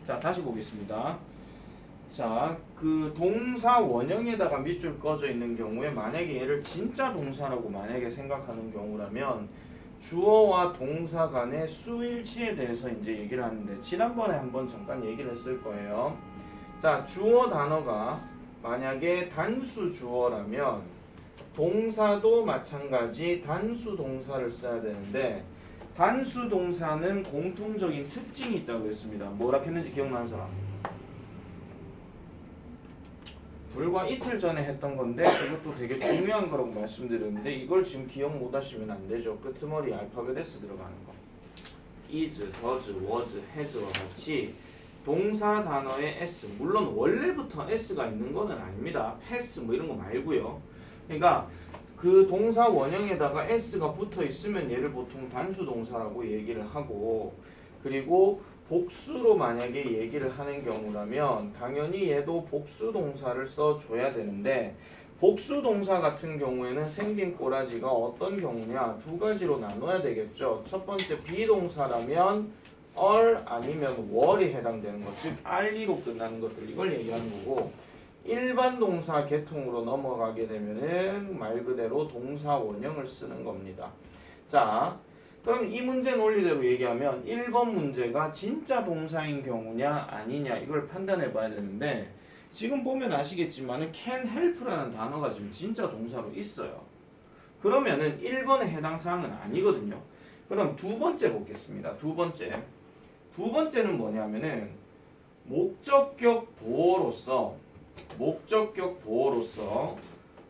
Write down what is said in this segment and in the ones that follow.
자, 다시 보겠습니다. 자, 그 동사 원형에다가 밑줄 꺼져 있는 경우에 만약에 얘를 진짜 동사라고 만약에 생각하는 경우라면 주어와 동사 간의 수일치에 대해서 이제 얘기를 하는데 지난번에 한번 잠깐 얘기를 했을 거예요. 자, 주어 단어가 만약에 단수 주어라면 동사도 마찬가지 단수 동사를 써야 되는데 단수 동사는 공통적인 특징이 있다고 했습니다. 뭐라 했는지 기억나는 사람? 불과 이틀 전에 했던 건데 그것도 되게 중요한 거라고 말씀드렸는데 이걸 지금 기억 못 하시면 안 되죠. 끄트머리 알파벳 S 들어가는 거. is, does, was, has와 같이 동사 단어에 S, 물론 원래부터 S가 있는 거는 아닙니다. pass 뭐 이런 거 말고요. 그러니까 그 동사 원형에다가 S가 붙어 있으면 얘를 보통 단수 동사라고 얘기를 하고, 그리고 복수로 만약에 얘기를 하는 경우라면 당연히 얘도 복수 동사를 써줘야 되는데, 복수 동사 같은 경우에는 생긴 꼬라지가 어떤 경우냐, 두 가지로 나눠야 되겠죠. 첫 번째 비동사라면 are 아니면 were이 해당되는 것, 즉 re로 끝나는 것들, 이걸 얘기하는 거고, 일반 동사 계통으로 넘어가게 되면은 말 그대로 동사 원형을 쓰는 겁니다. 자, 그럼 이 문제 논리대로 얘기하면 1번 문제가 진짜 동사인 경우냐 아니냐 이걸 판단해 봐야 되는데, 지금 보면 아시겠지만은 can help라는 단어가 지금 진짜 동사로 있어요. 그러면은 1번에 해당 사항은 아니거든요. 그럼 두 번째 보겠습니다. 두 번째는 뭐냐면은 목적격 보어로서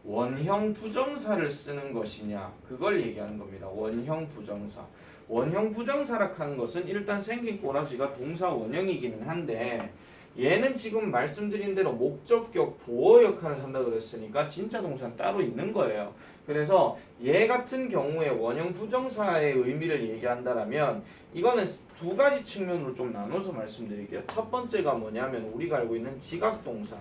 원형 부정사를 쓰는 것이냐, 그걸 얘기하는 겁니다. 원형 부정사. 원형 부정사라 하는 것은 일단 생긴 꼬라지가 동사 원형이기는 한데, 얘는 지금 말씀드린 대로 목적격 보어 역할을 한다 그랬으니까 진짜 동사는 따로 있는 거예요. 그래서 얘 같은 경우에 원형 부정사의 의미를 얘기한다라면 이거는 두 가지 측면으로 좀 나눠서 말씀드릴게요. 첫 번째가 뭐냐면 우리가 알고 있는 지각동사.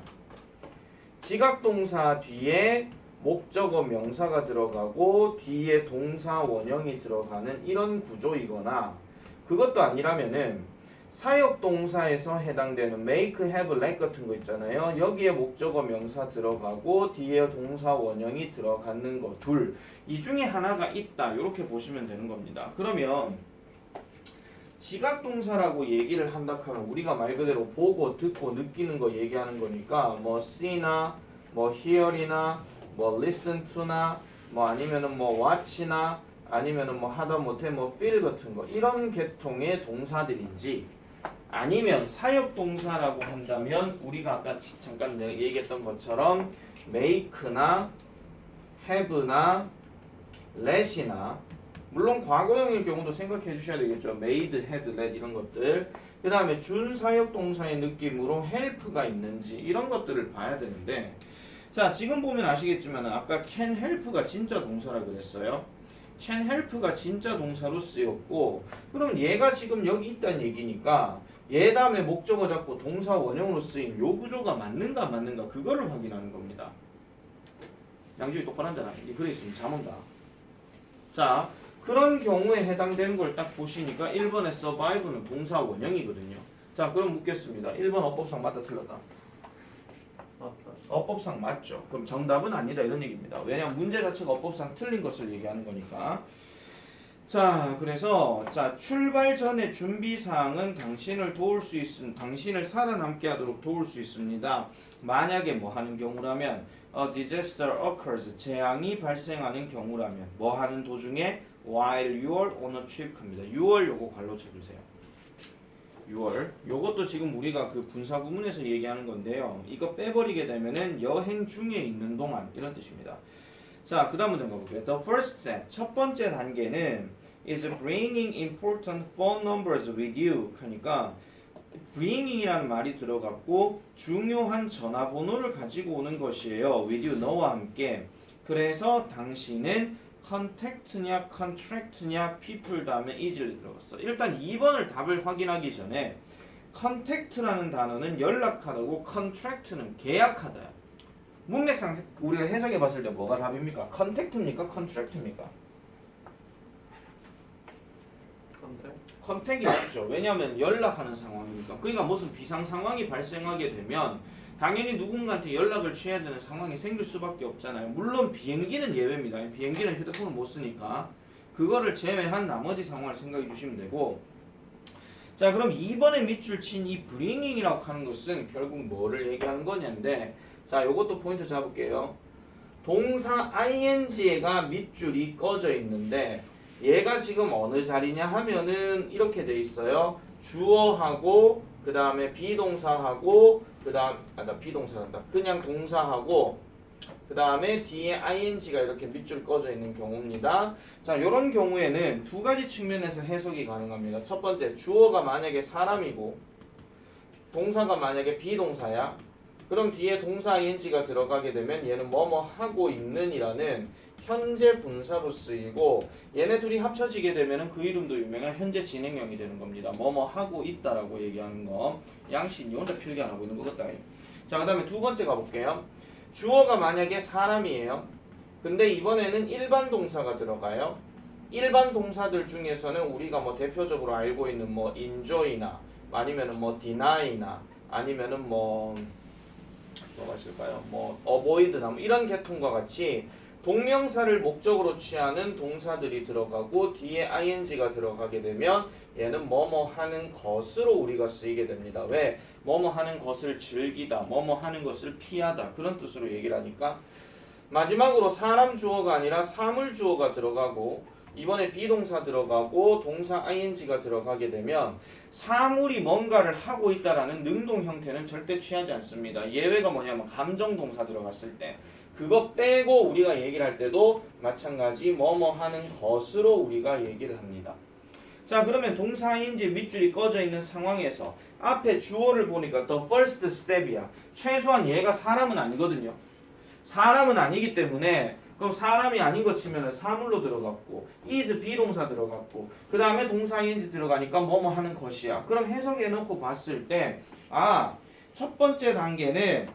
지각동사 뒤에 목적어 명사가 들어가고 뒤에 동사 원형이 들어가는 이런 구조이거나, 그것도 아니라면은 사역동사에서 해당되는 make, have, let 같은 거 있잖아요. 여기에 목적어 명사 들어가고 뒤에 동사 원형이 들어가는 거 둘, 이 중에 하나가 있다, 이렇게 보시면 되는 겁니다. 그러면 지각동사라고 얘기를 한다 하면 우리가 말 그대로 보고 듣고 느끼는 거 얘기하는 거니까 뭐 see나 뭐 hear이나 뭐 listen to나 뭐 아니면은 뭐 watch나 아니면은 뭐 하다 못해 뭐 feel 같은 거, 이런 계통의 동사들인지, 아니면 사역동사라고 한다면 우리가 아까 잠깐 얘기했던 것처럼 make나 have나 let이나, 물론 과거형일 경우도 생각해 주셔야 되겠죠. made, had, let 이런 것들. 그 다음에 준사역동사의 느낌으로 help가 있는지 이런 것들을 봐야 되는데, 자, 지금 보면 아시겠지만 아까 can help가 진짜 동사라 그랬어요. can help가 진짜 동사로 쓰였고, 그럼 얘가 지금 여기 있다는 얘기니까 얘 다음에 목적어 잡고 동사 원형으로 쓰인 요 구조가 맞는가 안 맞는가, 그거를 확인하는 겁니다. 양쪽이 똑바로 앉아라. 이 글에 있으면 잠 온다. 자, 그런 경우에 해당되는 걸 딱 보시니까 1번의 survive는 동사 원형이거든요. 자, 그럼 묻겠습니다. 1번 어법상 맞다 틀렸다? 어법상 맞죠. 그럼 정답은 아니다 이런 얘기입니다. 왜냐하면 문제 자체가 어법상 틀린 것을 얘기하는 거니까. 자, 그래서 자, 출발 전에 준비사항은 당신을 당신을 살아남게 하도록 도울 수 있습니다. 만약에 뭐 하는 경우라면 a disaster occurs, 재앙이 발생하는 경우라면 뭐 하는 도중에 while you are on a trip 합니다. 6월 요거 관로 쳐주세요. 6월 요것도 지금 우리가 그 분사 구문에서 얘기하는 건데요. 이거 빼버리게 되면은 여행 중에 있는 동안 이런 뜻입니다. 자, 그 다음 문제 가볼게요. The first step, 첫 번째 단계는 is bringing important phone numbers with you. 하니까 bringing이라는 말이 들어갔고 중요한 전화번호를 가지고 오는 것이에요. with you, 너와 함께. 그래서 당신은 contact냐 contract냐 people 다음에 is를 들어갔어. 일단 2번을 답을 확인하기 전에 contact라는 단어는 연락하다고 contract는 계약하다. 문맥상 우리가 해석해 봤을 때 뭐가 답입니까? contact입니까? contract입니까? 컨택이 맞죠. 왜냐하면 연락하는 상황이니까. 그러니까 무슨 비상 상황이 발생하게 되면 당연히 누군가한테 연락을 취해야 되는 상황이 생길 수밖에 없잖아요. 물론 비행기는 예외입니다. 비행기는 휴대폰을 못 쓰니까 그거를 제외한 나머지 상황을 생각해 주시면 되고. 자, 그럼 2번에 밑줄 친 이 bringing이라고 하는 것은 결국 뭐를 얘기하는 거냐인데, 자, 요것도 포인트 잡을게요. 동사 ing가 밑줄이 꺼져 있는데 얘가 지금 어느 자리냐 하면은 이렇게 돼 있어요. 주어하고 그 다음에 비동사하고 그 다음 비동사란다. 그냥 동사하고 그 다음에 뒤에 ing가 이렇게 밑줄 꺼져 있는 경우입니다. 자, 이런 경우에는 두 가지 측면에서 해석이 가능합니다. 첫 번째, 주어가 만약에 사람이고 동사가 만약에 비동사야. 그럼 뒤에 동사 ing가 들어가게 되면 얘는 뭐뭐 하고 있는 이라는 현재 분사로 쓰이고, 얘네 둘이 합쳐지게 되면 그 이름도 유명한 현재 진행형이 되는 겁니다. 뭐뭐 하고 있다라고 얘기하는 거. 양신이 혼자 필기 안 하고 있는 것 같다. 자, 그 다음에 두 번째 가볼게요. 주어가 만약에 사람이에요. 근데 이번에는 일반 동사가 들어가요. 일반 동사들 중에서는 우리가 뭐 대표적으로 알고 있는 뭐 enjoy나 아니면은 뭐 deny나 아니면은 뭐가 있을까요? 뭐 avoid나 뭐 이런 계통과 같이 동명사를 목적으로 취하는 동사들이 들어가고 뒤에 ing가 들어가게 되면 얘는 뭐뭐 하는 것으로 우리가 쓰이게 됩니다. 왜? 뭐뭐 하는 것을 즐기다, 뭐뭐 하는 것을 피하다 그런 뜻으로 얘기를 하니까. 마지막으로 사람 주어가 아니라 사물 주어가 들어가고 이번에 비동사 들어가고 동사 ing가 들어가게 되면 사물이 뭔가를 하고 있다라는 능동 형태는 절대 취하지 않습니다. 예외가 뭐냐면 감정동사 들어갔을 때 그거 빼고 우리가 얘기를 할 때도 마찬가지 뭐뭐 하는 것으로 우리가 얘기를 합니다. 자, 그러면 동사 ing 밑줄이 꺼져 있는 상황에서 앞에 주어를 보니까 the first step이야. 최소한 얘가 사람은 아니거든요. 사람은 아니기 때문에 그럼 사람이 아닌 거 치면은 사물로 들어갔고 is 비동사 들어갔고 그 다음에 동사 ing 들어가니까 뭐뭐 하는 것이야. 그럼 해석해놓고 봤을 때 첫 번째 단계는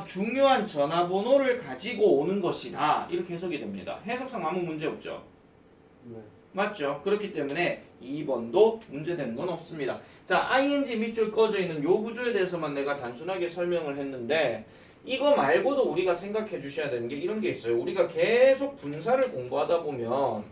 중요한 전화번호를 가지고 오는 것이다. 이렇게 해석이 됩니다. 해석상 아무 문제 없죠? 네. 맞죠? 그렇기 때문에 2번도 문제되는 건 없습니다. 자, ing 밑줄 꺼져 있는 요 구조에 대해서만 내가 단순하게 설명을 했는데 이거 말고도 우리가 생각해 주셔야 되는 게 이런 게 있어요. 우리가 계속 분사를 공부하다 보면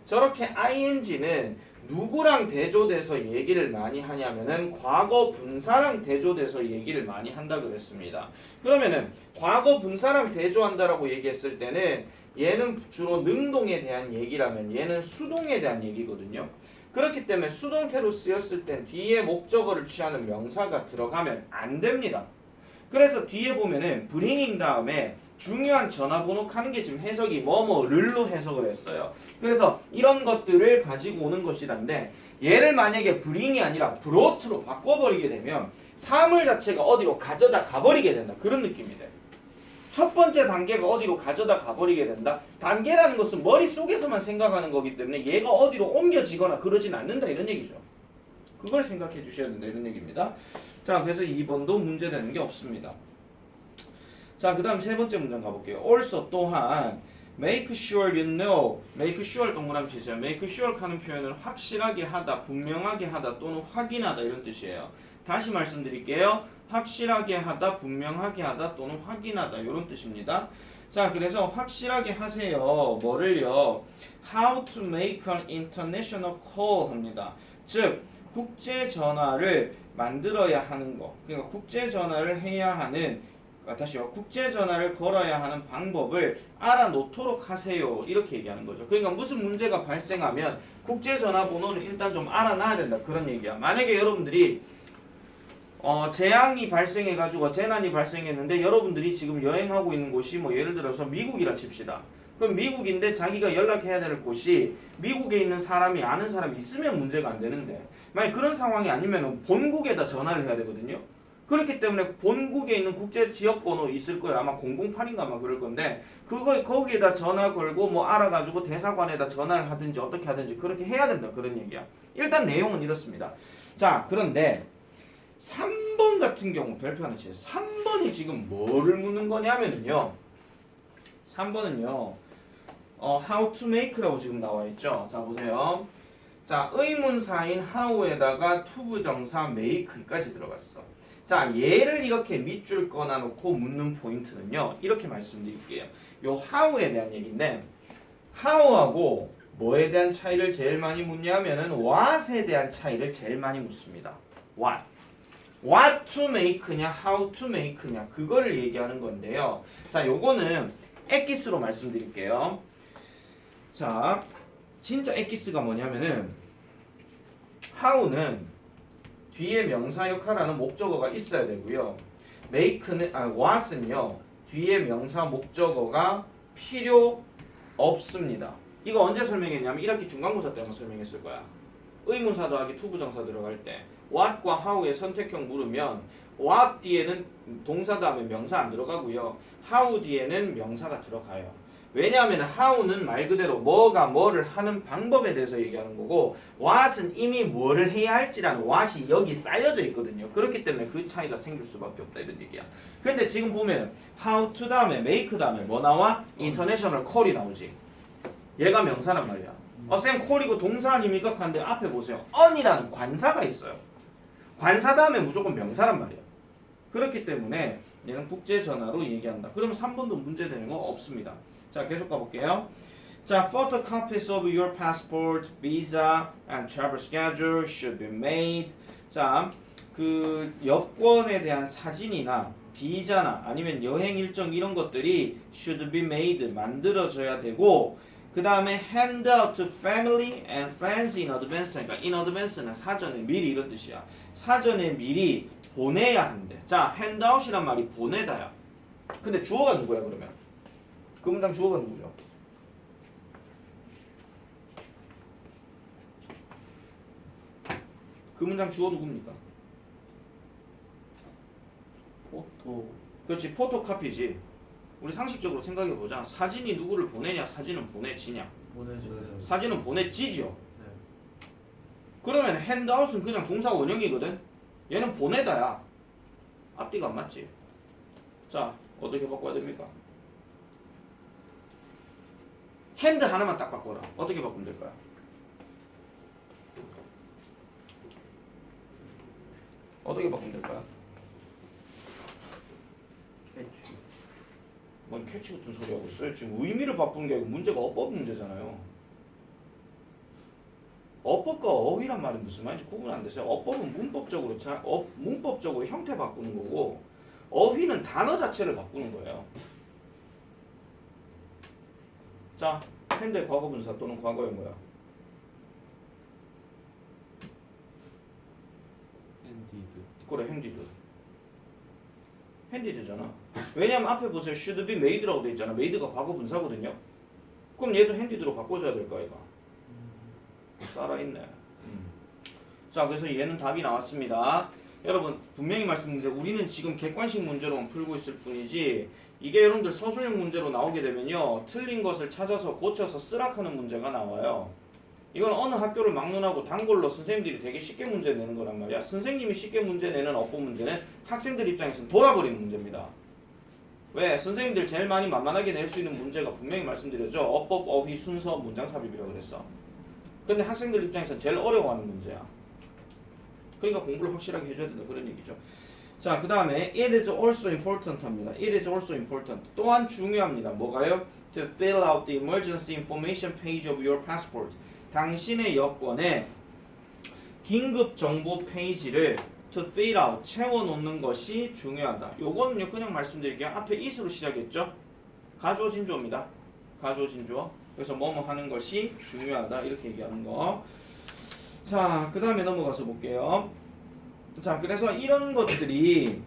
저렇게 ing는 누구랑 대조돼서 얘기를 많이 하냐면은 과거 분사랑 대조돼서 얘기를 많이 한다 그랬습니다. 그러면은 과거 분사랑 대조한다라고 얘기했을 때는 얘는 주로 능동에 대한 얘기라면 얘는 수동에 대한 얘기거든요. 그렇기 때문에 수동태로 쓰였을 땐 뒤에 목적어를 취하는 명사가 들어가면 안 됩니다. 그래서 뒤에 보면은 bringing 다음에 중요한 전화번호 하는 게 지금 해석이 뭐뭐를로 해석을 했어요. 그래서 이런 것들을 가지고 오는 것이란데 얘를 만약에 bring이 아니라 brought로 바꿔버리게 되면 사물 자체가 어디로 가져다 가버리게 된다. 그런 느낌이 돼요. 첫 번째 단계가 어디로 가져다 가버리게 된다. 단계라는 것은 머릿속에서만 생각하는 거기 때문에 얘가 어디로 옮겨지거나 그러진 않는다 이런 얘기죠. 그걸 생각해 주셔야 된다 이런 얘기입니다. 자, 그래서 2번도 문제되는 게 없습니다. 자, 그 다음 세 번째 문장 가볼게요. also 또한 make sure you know, make sure 동그라미 치세요. make sure 하는 표현은 확실하게 하다, 분명하게 하다 또는 확인하다 이런 뜻이에요. 다시 말씀드릴게요. 확실하게 하다, 분명하게 하다 또는 확인하다 이런 뜻입니다. 자, 그래서 확실하게 하세요. 뭐를요? How to make an international call 합니다. 즉 국제 전화를 만들어야 하는 거. 그러니까 국제 전화를 해야 하는 다시요. 국제 전화를 걸어야 하는 방법을 알아놓도록 하세요. 이렇게 얘기하는 거죠. 그러니까 무슨 문제가 발생하면 국제 전화번호는 일단 좀 알아놔야 된다. 그런 얘기야. 만약에 여러분들이 재앙이 발생해가지고 재난이 발생했는데 여러분들이 지금 여행하고 있는 곳이 뭐 예를 들어서 미국이라 칩시다. 그럼 미국인데 자기가 연락해야 될 곳이 미국에 있는 사람이 아는 사람이 있으면 문제가 안 되는데 만약 그런 상황이 아니면 본국에다 전화를 해야 되거든요. 그렇기 때문에 본국에 있는 국제 지역 번호 있을 거예요. 아마 008인가 아마 그럴 건데 거기에다 전화 걸고 뭐 알아가지고 대사관에다 전화를 하든지 어떻게 하든지 그렇게 해야 된다 그런 얘기야. 일단 내용은 이렇습니다. 자, 그런데 3번 같은 경우 별표하는 치 3번이 지금 뭐를 묻는 거냐면요. 3번은요. how to make라고 지금 나와 있죠. 자, 보세요. 자, 의문사인 how에다가 투부정사 make까지 들어갔어. 자, 얘를 이렇게 밑줄 꺼놔놓고 묻는 포인트는요. 이렇게 말씀드릴게요. 요 how에 대한 얘기인데 how하고 뭐에 대한 차이를 제일 많이 묻냐면은 what에 대한 차이를 제일 많이 묻습니다. what. what to make냐, how to make냐 그거를 얘기하는 건데요. 자, 요거는 엑기스로 말씀드릴게요. 자, 진짜 엑기스가 뭐냐면은 how는 뒤에 명사 역할하는 목적어가 있어야 되고요. what은요 뒤에 명사 목적어가 필요 없습니다. 이거 언제 설명했냐면 1학기 중간고사 때 한번 설명했을 거야. 의문사 더하기 투부정사 들어갈 때 what과 how의 선택형 물으면 what 뒤에는 동사 다음에 명사 안 들어가고요. how 뒤에는 명사가 들어가요. 왜냐하면 how는 말 그대로 뭐가 뭐를 하는 방법에 대해서 얘기하는 거고 what은 이미 뭐를 해야 할지라는 what이 여기 쌓여져 있거든요. 그렇기 때문에 그 차이가 생길 수밖에 없다 이런 얘기야. 근데 지금 보면 how to 다음에 make 다음에 뭐 나와? international call이 나오지. 얘가 명사란 말이야. 쌤 콜이고 동사 아닙니까? 하는데 앞에 보세요. on이라는 관사가 있어요. 관사 다음에 무조건 명사란 말이야. 그렇기 때문에 얘는 국제전화로 얘기한다. 그러면 3번도 문제되는 거 없습니다. 자, 계속 가볼게요. 자, photocopies of your passport, visa, and travel schedule should be made. 자, 그 여권에 대한 사진이나 비자나 아니면 여행 일정 이런 것들이 should be made 만들어져야 되고 그 다음에 hand out to family and friends in advance. 그러니까 in advance는 사전에 미리 이런 뜻이야. 사전에 미리 보내야 한대. 자, hand out이란 말이 보내다야. 근데 주어가 누구야 그러면? 그 문장 주어가 누구죠? 그 문장 주어 누굽니까? 포토. 그렇지, 포토카피지. 우리 상식적으로 생각해보자. 사진이 누구를 보내냐, 사진은 보내지냐. 보내줘야죠. 사진은 보내지죠. 네. 그러면 핸드아웃은 그냥 동사 원형이거든. 얘는 보내다야. 앞뒤가 안 맞지. 자, 어떻게 바꿔야 됩니까? 핸드 하나만 딱 바꿔라. 어떻게 바꾸면 될까요? 어떻게 바꾸면 될까요? 캐치. 뭔 캐치 같은 소리 하고 있어요. 지금 의미를 바꾸는 게 아니고 문제가 어법 문제잖아요. 어법과 어휘란 말은 무슨 말인지 구분 안 되세요. 어법은 문법적으로 문법적으로 형태 바꾸는 거고 어휘는 단어 자체를 바꾸는 거예요. 자, 핸드의 과거 분사 또는 과거의 뭐야? 핸디드. 그래, 핸디드. 핸디드잖아. 왜냐면 앞에 보세요. should be made라고 돼 있잖아. made가 과거 분사거든요. 그럼 얘도 핸디드로 바꿔줘야 될 거 아이가? 살아있네. 자, 그래서 얘는 답이 나왔습니다. 여러분 분명히 말씀드린데 우리는 지금 객관식 문제로만 풀고 있을 뿐이지 이게 여러분들 서술형 문제로 나오게 되면요 틀린 것을 찾아서 고쳐서 쓰락하는 문제가 나와요. 이건 어느 학교를 막론하고 단골로 선생님들이 되게 쉽게 문제 내는 거란 말이야. 선생님이 쉽게 문제 내는 어법 문제는 학생들 입장에서는 돌아버리는 문제입니다. 왜? 선생님들 제일 많이 만만하게 낼 수 있는 문제가 분명히 말씀드렸죠. 어법, 어휘, 순서, 문장 삽입이라고 그랬어. 근데 학생들 입장에서는 제일 어려워하는 문제야. 그러니까 공부를 확실하게 해줘야 된다 그런 얘기죠. 자, 그 다음에 it is also important 합니다. it is also important. 또한 중요합니다. 뭐가요? to fill out the emergency information page of your passport. 당신의 여권에 긴급 정보 페이지를 to fill out 채워놓는 것이 중요하다. 요거는요 그냥 말씀드릴게요. 앞에 is로 시작했죠. 가주어 진주어입니다. 가주어 진주어. 그래서 뭐뭐 하는 것이 중요하다 이렇게 얘기하는 거. 자, 그 다음에 넘어가서 볼게요. 자, 그래서 이런 것들이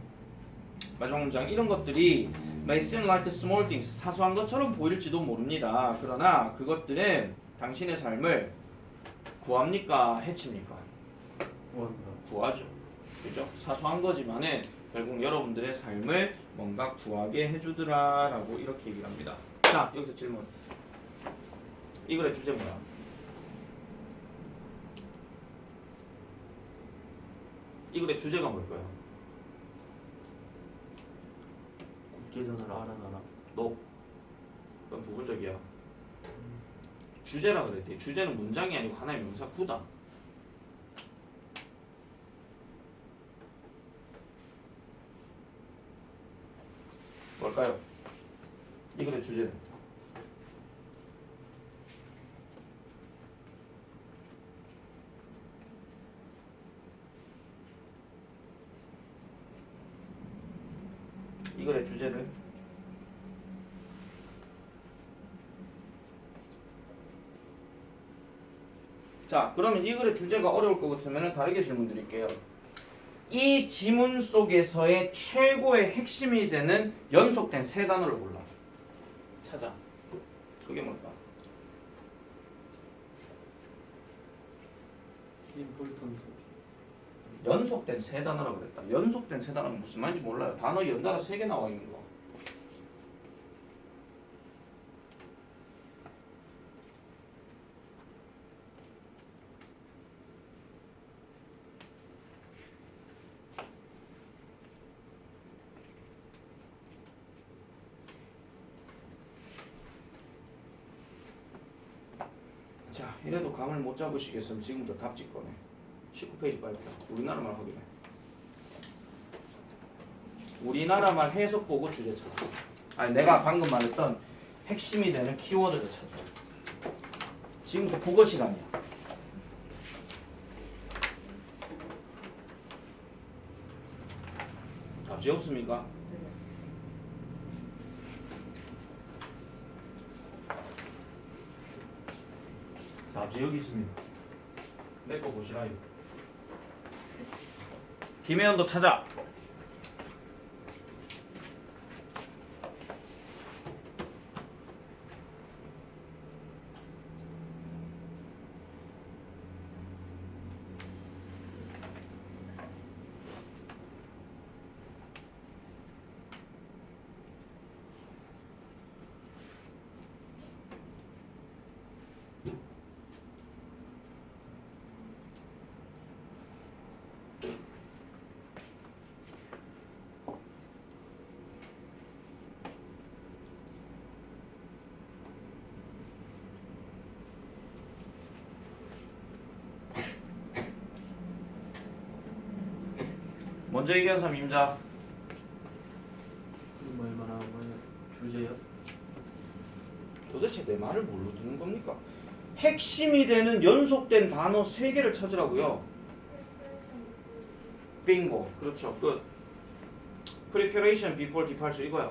마지막 문장 이런 것들이 may seem like small things 사소한 것처럼 보일지도 모릅니다. 그러나 그것들은 당신의 삶을 구합니까? 해칩니까? 구하죠. 그죠? 사소한 거지만은 결국 여러분들의 삶을 뭔가 구하게 해주더라 라고 이렇게 얘기를 합니다. 자, 여기서 질문. 이 글의 주제 뭐야? 이 글의 주제가 뭘까요? 국제전화를 알아놔라. 너. 그건 부분적이야. 주제라 그랬대. 주제는 문장이 아니고 하나의 명사 구다. 뭘까요? 이 글의 주제는 이 글의 주제는 자, 그러면 이 글의 주제가 어려울 것 같으면 다르게 질문 드릴게요. 이 지문 속에서의 최고의 핵심이 되는 연속된 세 단어를 골라. 찾아. 그게 뭘까? 임포턴트. 연속된 세 단어라고 그랬다. 연속된 세 단어는 무슨 말인지 몰라요. 단어 연달아 3개 나와 있는 거. 자, 이래도 감을 못 잡으시겠으면 지금부터 답지 꺼내. 19페이지 빨리 펴. 우리나라말 확인해. 우리나라말 해석 보고 주제 찾아. 아니, 내가 방금 말했던 핵심이 되는 키워드를 찾아. 지금부터 국어 시간이야. 답지 없습니까? 답지 여기 있습니다. 내 거 보시라 이거. 김혜연도 찾아. 먼저 얘기한 사람 임자. 뭐 얼마나 뭐야? 주제요? 도대체 내 말을 뭘로 듣는 겁니까? 핵심이 되는 연속된 단어 3개를 찾으라고요. 빙고. 그렇죠. 끝. Preparation before departure 이거야.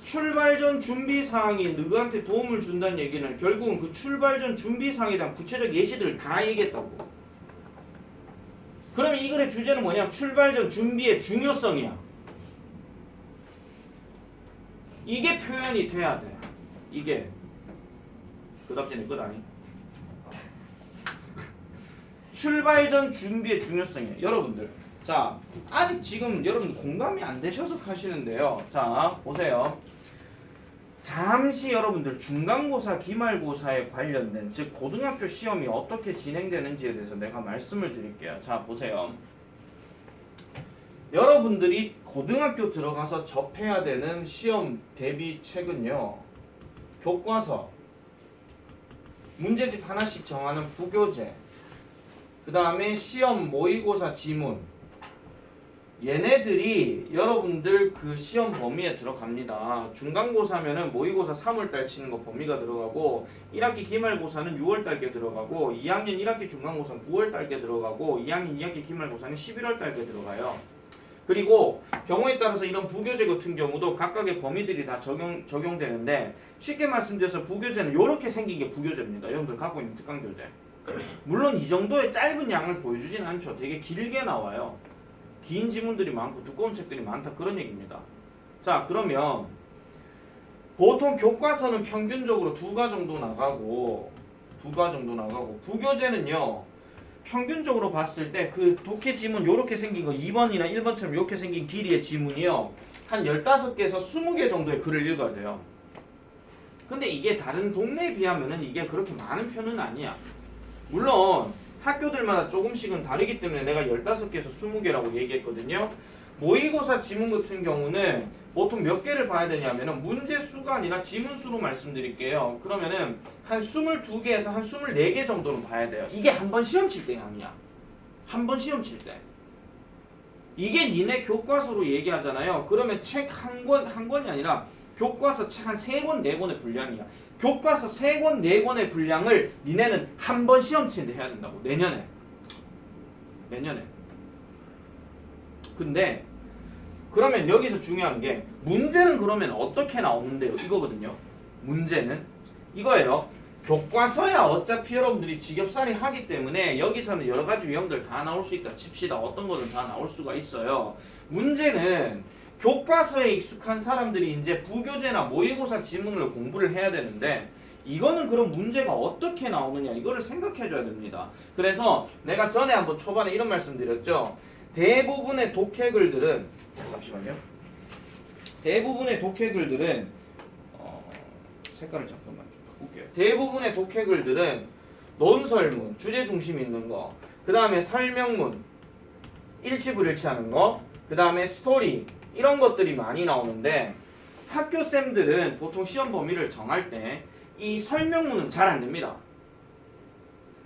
출발 전 준비 사항이 너희한테 도움을 준다는 얘기는 결국은 그 출발 전 준비 사항에 대한 구체적 예시들을 다 얘기했다고. 그러면 이 글의 주제는 뭐냐? 출발 전 준비의 중요성이야. 이게 표현이 돼야 돼. 이게 그 답지는 끝 아니? 출발 전 준비의 중요성이에요. 여러분들, 자, 아직 지금 여러분 공감이 안 되셔서 하시는데요. 자, 보세요. 잠시 여러분들 중간고사, 기말고사에 관련된, 즉 고등학교 시험이 어떻게 진행되는지에 대해서 내가 말씀을 드릴게요. 자, 보세요. 여러분들이 고등학교 들어가서 접해야 되는 시험 대비책은요, 교과서, 문제집 하나씩 정하는 부교재, 그 다음에 시험 모의고사 지문, 얘네들이 여러분들 그 시험 범위에 들어갑니다. 중간고사면은 모의고사 3월달 치는 거 범위가 들어가고, 1학기 기말고사는 6월달께 들어가고, 2학년 1학기 중간고사는 9월달께 들어가고, 2학년 2학기 기말고사는 11월달께 들어가요. 그리고 경우에 따라서 이런 부교재 같은 경우도 각각의 범위들이 다 적용되는데, 쉽게 말씀드려서 부교재는 이렇게 생긴 게 부교재입니다. 여러분들 갖고 있는 특강교재. 물론 이 정도의 짧은 양을 보여주진 않죠. 되게 길게 나와요. 긴 지문들이 많고 두꺼운 책들이 많다, 그런 얘기입니다. 자, 그러면 보통 교과서는 평균적으로 2가 정도 나가고 부교재는요 평균적으로 봤을 때 그 독해 지문 요렇게 생긴 거 2번이나 1번처럼 요렇게 생긴 길이의 지문이요 한 15개에서 20개 정도의 글을 읽어야 돼요. 근데 이게 다른 동네에 비하면은 이게 그렇게 많은 편은 아니야. 물론 학교들마다 조금씩은 다르기 때문에 내가 15개에서 20개라고 얘기했거든요. 모의고사 지문 같은 경우는 보통 몇 개를 봐야 되냐면은 문제 수가 아니라 지문 수로 말씀드릴게요. 그러면은 한 22개에서 한 24개 정도는 봐야 돼요. 이게 한 번 시험 칠 때 양이야. 한 번 시험 칠 때. 이게 니네 교과서로 얘기하잖아요. 그러면 책 한 권이 아니라 교과서 책 한 3권, 4권의 분량이야. 교과서 3권, 4권의 분량을 니네는 한 번 시험 치는데 해야 된다고. 내년에. 근데 그러면 여기서 중요한 게 문제는 그러면 어떻게 나오는데요? 이거거든요. 문제는 이거예요. 교과서야 어차피 여러분들이 직업살이 하기 때문에 여기서는 여러 가지 유형들 다 나올 수 있다 칩시다. 어떤 거든 다 나올 수가 있어요. 문제는 교과서에 익숙한 사람들이 이제 부교재나 모의고사 지문을 공부를 해야 되는데 이거는 그럼 문제가 어떻게 나오느냐 이거를 생각해 줘야 됩니다. 그래서 내가 전에 한번 초반에 이런 말씀 드렸죠. 대부분의 독해글들은 잠시만요. 대부분의 독해글들은 색깔을 잠깐만 좀 바꿀게요. 대부분의 독해글들은 논설문, 주제 중심 있는 거, 그 다음에 설명문, 일치불일치하는 거, 그 다음에 스토리 이런 것들이 많이 나오는데 학교쌤들은 보통 시험 범위를 정할 때 이 설명문은 잘 안 냅니다.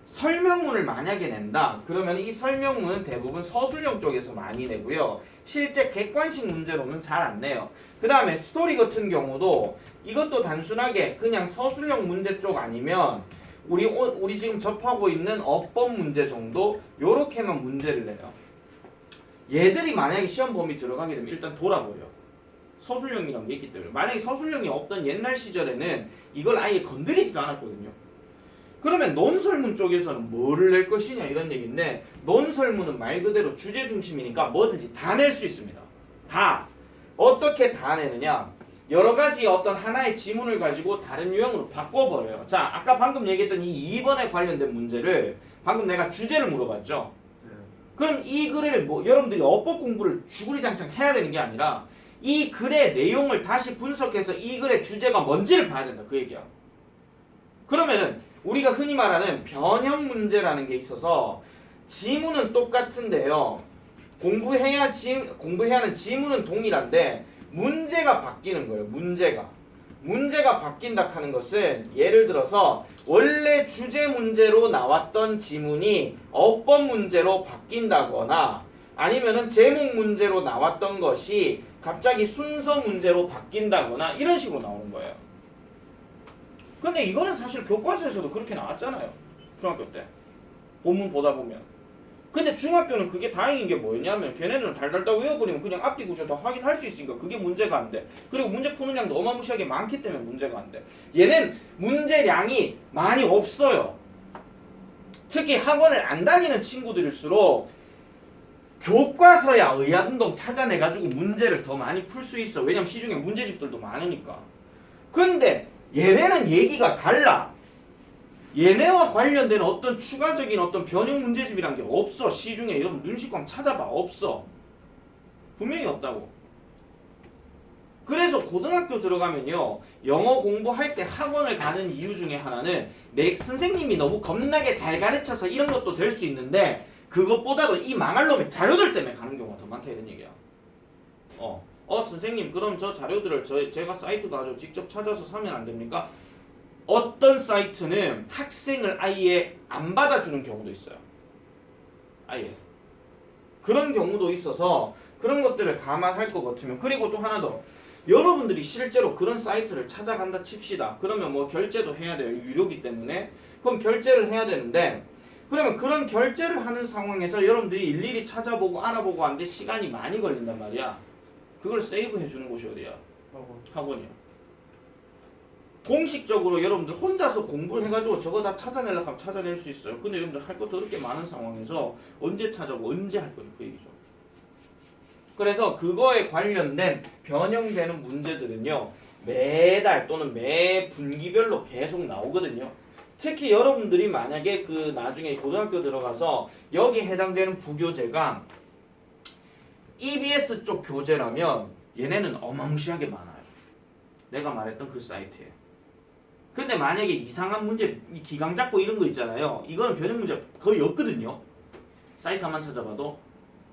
설명문을 만약에 낸다 그러면 이 설명문은 대부분 서술형 쪽에서 많이 내고요. 실제 객관식 문제로는 잘 안 내요. 그 다음에 스토리 같은 경우도 이것도 단순하게 그냥 서술형 문제 쪽 아니면 우리 지금 접하고 있는 어법 문제 정도 요렇게만 문제를 내요. 얘들이 만약에 시험 범위 들어가게 되면 일단 돌아버려. 서술형이란 게 있기 때문에 만약에 서술형이 없던 옛날 시절에는 이걸 아예 건드리지도 않았거든요. 그러면 논설문 쪽에서는 뭐를 낼 것이냐 이런 얘기인데 논설문은 말 그대로 주제 중심이니까 뭐든지 다 낼 수 있습니다. 다. 어떻게 다 내느냐 여러 가지 어떤 하나의 지문을 가지고 다른 유형으로 바꿔버려요. 자 아까 방금 얘기했던 이 2번에 관련된 문제를 방금 내가 주제를 물어봤죠. 그럼 이 글을 뭐 여러분들이 어법 공부를 주구리장창 해야 되는 게 아니라 이 글의 내용을 다시 분석해서 이 글의 주제가 뭔지를 봐야 된다 그 얘기야. 그러면은 우리가 흔히 말하는 변형 문제라는 게 있어서 지문은 똑같은데요. 공부해야 하는 지문은 동일한데 문제가 바뀌는 거예요. 문제가 바뀐다 하는 것은 예를 들어서 원래 주제 문제로 나왔던 지문이 어법 문제로 바뀐다거나 아니면은 제목 문제로 나왔던 것이 갑자기 순서 문제로 바뀐다거나 이런 식으로 나오는 거예요. 근데 이거는 사실 교과서에서도 그렇게 나왔잖아요. 중학교 때 본문 보다 보면. 근데 중학교는 그게 다행인 게 뭐였냐면 걔네들은 달달달 외워버리면 그냥 앞뒤 구조 다 확인할 수 있으니까 그게 문제가 안 돼. 그리고 문제 푸는 양도 어마무시하게 많기 때문에 문제가 안 돼. 얘는 문제량이 많이 없어요. 특히 학원을 안 다니는 친구들일수록 교과서야 의아운동 찾아내가지고 문제를 더 많이 풀 수 있어. 왜냐면 시중에 문제집들도 많으니까. 근데 얘네는 얘기가 달라. 얘네와 관련된 어떤 추가적인 어떤 변형 문제집이란 게 없어. 시중에 여러분 눈시광 찾아봐. 없어. 분명히 없다고. 그래서 고등학교 들어가면요 영어 공부할 때 학원을 가는 이유 중에 하나는 내 선생님이 너무 겁나게 잘 가르쳐서 이런 것도 될 수 있는데 그것보다도 이 망할 놈의 자료들 때문에 가는 경우가 더 많다 이런 얘기야. 선생님 그럼 저 자료들을 제가 사이트 가서 직접 찾아서 사면 안 됩니까? 어떤 사이트는 학생을 아예 안 받아주는 경우도 있어요. 아예. 그런 경우도 있어서 그런 것들을 감안할 것 같으면 그리고 또 하나 더 여러분들이 실제로 그런 사이트를 찾아간다 칩시다. 그러면 뭐 결제도 해야 돼요. 유료기 때문에. 그럼 결제를 해야 되는데 그러면 그런 결제를 하는 상황에서 여러분들이 일일이 찾아보고 알아보고 하는데 시간이 많이 걸린단 말이야. 그걸 세이브 해주는 곳이 어디야? 학원이야. 공식적으로 여러분들 혼자서 공부를 해가지고 저거 다 찾아내려고 하면 찾아낼 수 있어요. 근데 여러분들 할 것도 그렇게 많은 상황에서 언제 찾아보고 언제 할 거예요? 그 얘기죠. 그래서 그거에 관련된 변형되는 문제들은요. 매달 또는 매 분기별로 계속 나오거든요. 특히 여러분들이 만약에 그 나중에 고등학교 들어가서 여기에 해당되는 부교재가 EBS 쪽 교재라면 얘네는 어마무시하게 많아요. 내가 말했던 그 사이트에. 근데 만약에 이상한 문제, 이 기강 잡고 이런 거 있잖아요. 이거는 변형 문제 거의 없거든요. 사이트만 찾아봐도.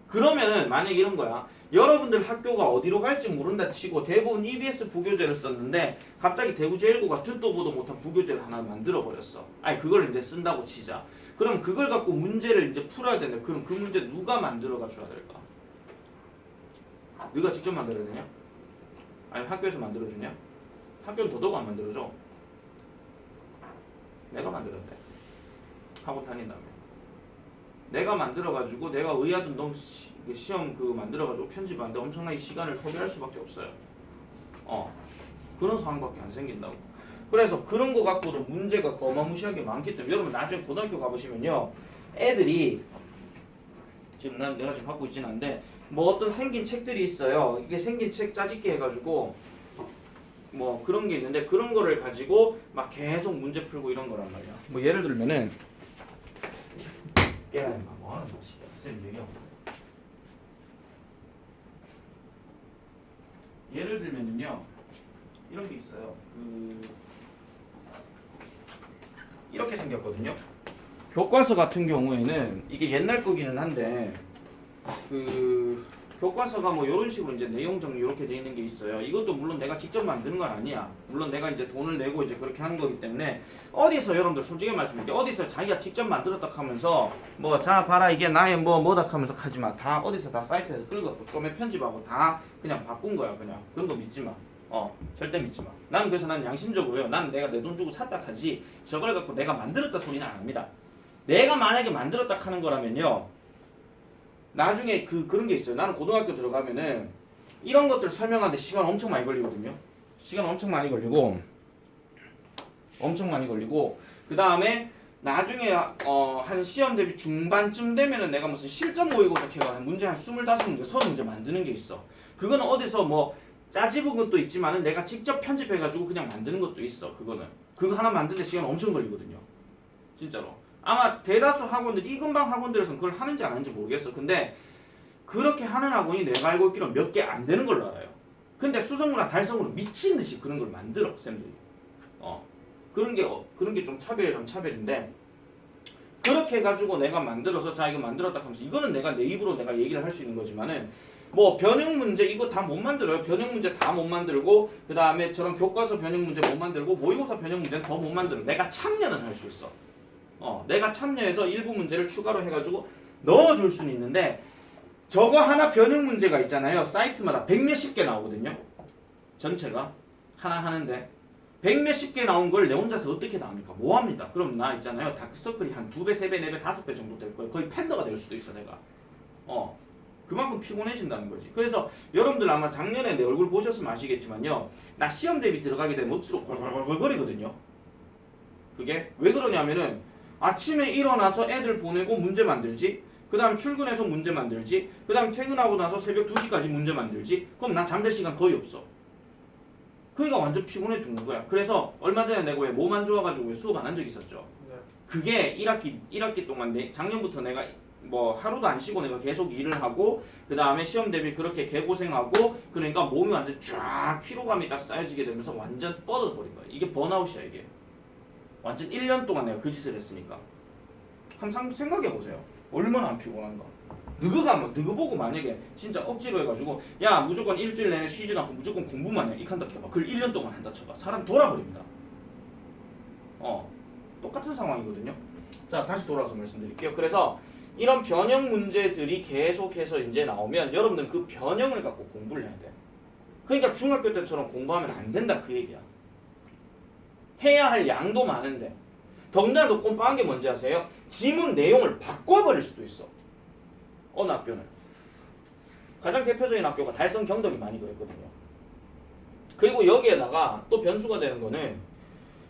그러면은 만약에 이런 거야. 여러분들 학교가 어디로 갈지 모른다 치고 대부분 EBS 부교재를 썼는데 갑자기 대구제일고가 듣도 보도 못한 부교재를 하나 만들어 버렸어. 아니 그걸 이제 쓴다고 치자. 그럼 그걸 갖고 문제를 이제 풀어야 되는데 그럼 그 문제 누가 만들어가 줘야 될까? 네가 직접 만들어야 되냐? 아니면 학교에서 만들어주냐? 학교는 더더욱 안 만들어줘. 내가 만들어야 돼. 학원 다닌다면. 내가 만들어가지고 내가 의하던 놈 시험 그 만들어가지고 편집하는데 엄청나게 시간을 허비할 수밖에 없어요. 그런 상황밖에 안 생긴다고. 그래서 그런 거 갖고도 문제가 어마무시하게 많기 때문에 여러분 나중에 고등학교 가보시면요. 애들이 지금 내가 지금 갖고 있진 않은데 뭐 어떤 생긴 책들이 있어요. 이게 생긴 책 짜집기 해가지고 뭐 그런 게 있는데 그런 거를 가지고 막 계속 문제 풀고 이런 거란 말이야. 뭐 예를 들면은 깨라니 뭐 하는 거지? 쌤 얘기하고. 예를 들면은요. 이런 게 있어요. 이렇게 생겼거든요. 교과서 같은 경우에는 이게 옛날 거기는 한데 교과서가 뭐 이런 식으로 이제 내용 정리 이렇게 돼 있는 게 있어요. 이것도 물론 내가 직접 만드는 건 아니야. 물론 내가 이제 돈을 내고 이제 그렇게 하는 거기 때문에 어디서 여러분들 솔직히 말씀드릴게요. 어디서 자기가 직접 만들었다 하면서 뭐 자 봐라 이게 나의 뭐다 하면서 하지 마. 다 어디서 다 사이트에서 끌고 좀에 편집하고 다 그냥 바꾼 거야. 그냥 그런 거 믿지 마. 절대 믿지 마. 나는 그래서 난 양심적으로요. 난 내가 내 돈 주고 샀다 하지 저걸 갖고 내가 만들었다 소리는 안 합니다. 내가 만약에 만들었다 하는 거라면요. 나중에 그런 게 있어요. 나는 고등학교 들어가면은 이런 것들 설명하는데 시간 엄청 많이 걸리거든요. 시간 엄청 많이 걸리고 그 다음에 나중에 한 시험 대비 중반쯤 되면은 내가 무슨 실전 모의고사 해가 문제 한 25문제, 30문제 만드는 게 있어. 그거는 어디서 뭐 짜집은 것도 있지만은 내가 직접 편집해가지고 그냥 만드는 것도 있어. 그거 하나 만드는데 시간 엄청 걸리거든요. 진짜로. 아마 대다수 학원들, 이근방 학원들에서는 그걸 하는지 안 하는지 모르겠어. 근데 그렇게 하는 학원이 내가 알고 있기로는 몇 개 안 되는 걸로 알아요. 근데 수성구나 달성구로 미친 듯이 그런 걸 만들어, 쌤들이. 그런 게 좀 차별이랑 차별인데 그렇게 해가지고 내가 만들어서 자 이거 만들었다 하면서 이거는 내가 내 입으로 내가 얘기를 할 수 있는 거지만은 뭐 변형 문제 이거 다 못 만들어요. 변형 문제 다 못 만들고 그 다음에 저런 교과서 변형 문제 못 만들고 모의고사 변형 문제는 더 못 만들어. 내가 참여는 할 수 있어. 내가 참여해서 일부 문제를 추가로 해가지고 넣어줄 수는 있는데 저거 하나 변형 문제가 있잖아요. 사이트마다 100몇십 개 나오거든요. 전체가 하나 하는데 100몇십 개 나온 걸 내 혼자서 어떻게 다 합니까? 뭐합니다. 그럼 나 있잖아요. 다크서클이 한 2배, 3배, 4배, 5배 정도 될 거예요. 거의 팬더가 될 수도 있어 내가. 그만큼 피곤해진다는 거지. 그래서 여러분들 아마 작년에 내 얼굴 보셨으면 아시겠지만요. 나 시험 대비 들어가게 되면 억수로 걸걸걸거리거든요. 그게 왜 그러냐면은 아침에 일어나서 애들 보내고 문제 만들지. 그 다음 출근해서 문제 만들지. 그 다음 퇴근하고 나서 새벽 2시까지 문제 만들지. 그럼 난 잠들 시간 거의 없어. 그러니까 완전 피곤해 죽는 거야. 그래서 얼마 전에 내가 왜 몸 안 좋아가지고 왜 수업 안 한 적 있었죠. 네. 그게 1학기 동안 작년부터 내가 뭐 하루도 안 쉬고 내가 계속 일을 하고 그 다음에 시험 대비 그렇게 개고생하고 그러니까 몸이 완전 쫙 피로감이 딱 쌓여지게 되면서 완전 뻗어버린 거야. 이게 번아웃이야 이게. 완전 1년 동안 내가 그 짓을 했으니까. 항상 생각해보세요. 얼마나 안 피곤한가. 너거 보고 만약에 진짜 억지로 해가지고 야 무조건 일주일 내내 쉬지도 않고 무조건 공부만 해. 이 칸다 해봐. 그걸 1년 동안 한다 쳐봐. 사람 돌아버립니다. 똑같은 상황이거든요. 자 다시 돌아와서 말씀드릴게요. 그래서 이런 변형 문제들이 계속해서 이제 나오면 여러분들 그 변형을 갖고 공부를 해야 돼. 그러니까 중학교 때처럼 공부하면 안 된다 그 얘기야. 해야 할 양도 많은데 더군다나 더 꼼꼼한 게 뭔지 아세요? 지문 내용을 바꿔버릴 수도 있어. 어느 학교는. 가장 대표적인 학교가 달성 경덕이 많이 그랬거든요. 그리고 여기에다가 또 변수가 되는 거는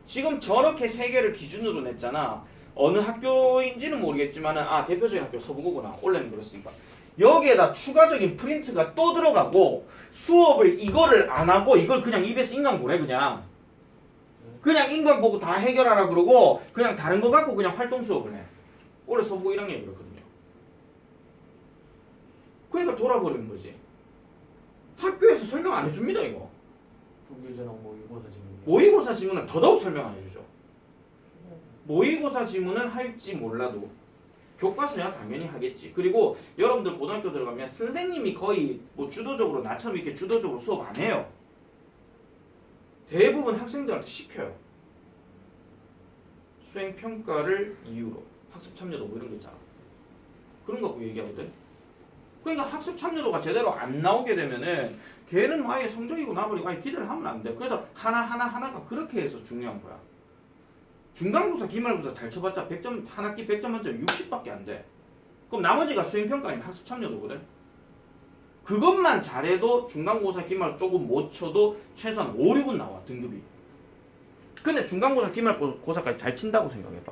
지금 저렇게 세 개를 기준으로 냈잖아. 어느 학교인지는 모르겠지만 대표적인 학교 서부고구나. 원래는 그렇으니까. 여기에다 추가적인 프린트가 또 들어가고 수업을 이거를 안 하고 이걸 그냥 입에서 인강 보내 그냥 인강 보고 다 해결하라 그러고 그냥 다른 거 갖고 그냥 활동 수업을 해. 올해 서부고 1학년이 그렇거든요. 그러니까 돌아버리는 거지. 학교에서 설명 안 해줍니다 이거. 부교재랑 모의고사 지문. 모의고사 지문은 더더욱 설명 안 해주죠. 모의고사 지문은 할지 몰라도 교과서야 당연히 하겠지. 그리고 여러분들 고등학교 들어가면 선생님이 거의 뭐 주도적으로 나처럼 이렇게 주도적으로 수업 안 해요. 대부분 학생들한테 시켜요. 수행평가를 이유로 학습 참여도 뭐 이런 게 있잖아. 그런 거 갖고 얘기하거든. 그러니까 학습 참여도가 제대로 안 나오게 되면은 걔는 아예 성적이고 나버리고 아예 기대를 하면 안 돼. 그래서 하나가 그렇게 해서 중요한 거야. 중간고사, 기말고사 잘 쳐봤자 100점, 한 학기 100점 만점 60밖에 안 돼. 그럼 나머지가 수행평가 아니면 학습 참여도거든. 그것만 잘해도 중간고사, 기말고사 조금 못 쳐도 최소한 5, 6은 나와 등급이. 근데 중간고사, 기말고사까지 잘 친다고 생각해봐.